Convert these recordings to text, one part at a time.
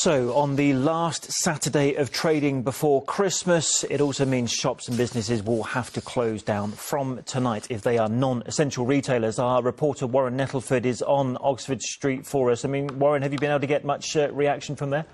So, on the last Saturday of trading before Christmas, it also means shops and businesses will have to close down from tonight if they are non-essential retailers. Our reporter Warren Nettleford is on Oxford Street for us. I mean, Warren, have you been able to get much reaction from there?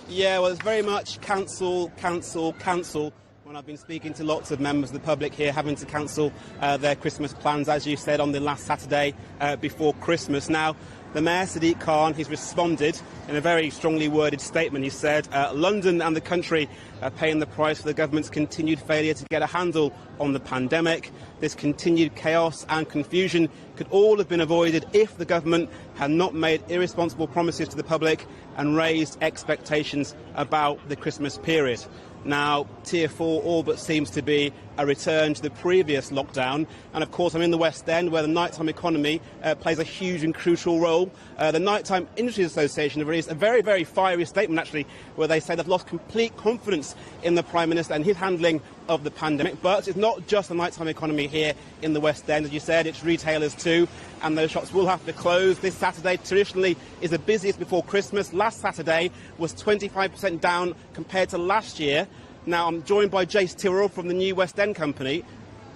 Yeah, well, it's very much cancel, cancel, cancel. When I've been speaking to lots of members of the public here having to cancel their Christmas plans, as you said, on the last Saturday before Christmas. Now, the Mayor, Sadiq Khan, he's responded in a very strongly worded statement. He said, London and the country are paying the price for the government's continued failure to get a handle on the pandemic. This continued chaos and confusion could all have been avoided if the government had not made irresponsible promises to the public and raised expectations about the Christmas period. Now, Tier 4 all but seems to be a return to the previous lockdown. And, of course, I'm in the West End, where the nighttime economy plays a huge and crucial role. The Nighttime Industries Association have released a very, very fiery statement, actually, where they say they've lost complete confidence in the Prime Minister and his handling of the pandemic. But it's not just the nighttime economy here in the West End. As you said, it's retailers too, and those shops will have to close. This Saturday, traditionally, is the busiest before Christmas. Last Saturday was 25% down compared to last year. Now, I'm joined by Jace Tyrrell from the new West End company.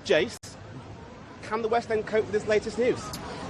Jace, can the West End cope with this latest news?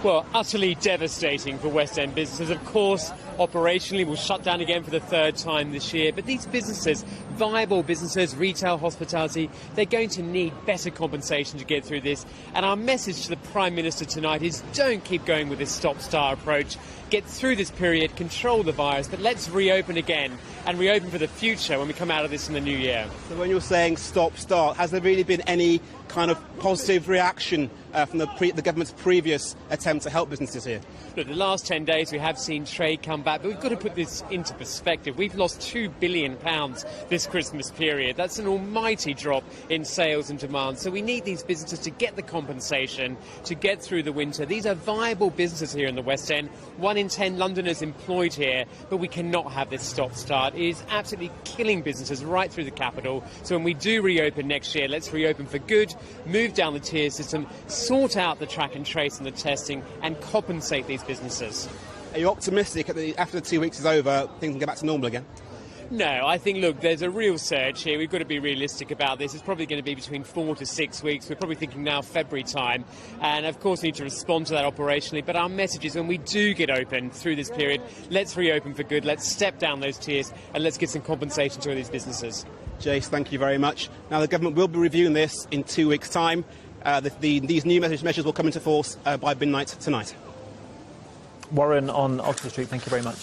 Well, utterly devastating for West End businesses. Of course, operationally, we'll shut down again for the third time this year. But these businesses, viable businesses, retail, hospitality, they're going to need better compensation to get through this. And our message to the Prime Minister tonight is don't keep going with this stop-start approach. Get through this period, control the virus, but let's reopen again and reopen for the future when we come out of this in the new year. So when you're saying stop-start, has there really been any kind of positive reaction from the government's previous attempt to help businesses here? Look, the last 10 days we have seen trade come back, but we've got to put this into perspective. We've lost £2 billion this Christmas period. That's an almighty drop in sales and demand. So we need these businesses to get the compensation to get through the winter. These are viable businesses here in the West End. 1 in 10 Londoners employed here, but we cannot have this stop-start. It is absolutely killing businesses right through the capital. So when we do reopen next year, let's reopen for good, move down the tier system, sort out the track and trace and the testing, and compensate these businesses. Are you optimistic after the 2 weeks is over, things can get back to normal again? No, I think, look, there's a real surge here. We've got to be realistic about this. It's probably going to be between 4 to 6 weeks. We're probably thinking now February time. And, of course, we need to respond to that operationally. But our message is when we do get open through this period, let's reopen for good. Let's step down those tiers and let's get some compensation to these businesses. Jace, thank you very much. Now, the government will be reviewing this in 2 weeks' time. These new measures will come into force by midnight tonight. Warren on Oxford Street, thank you very much.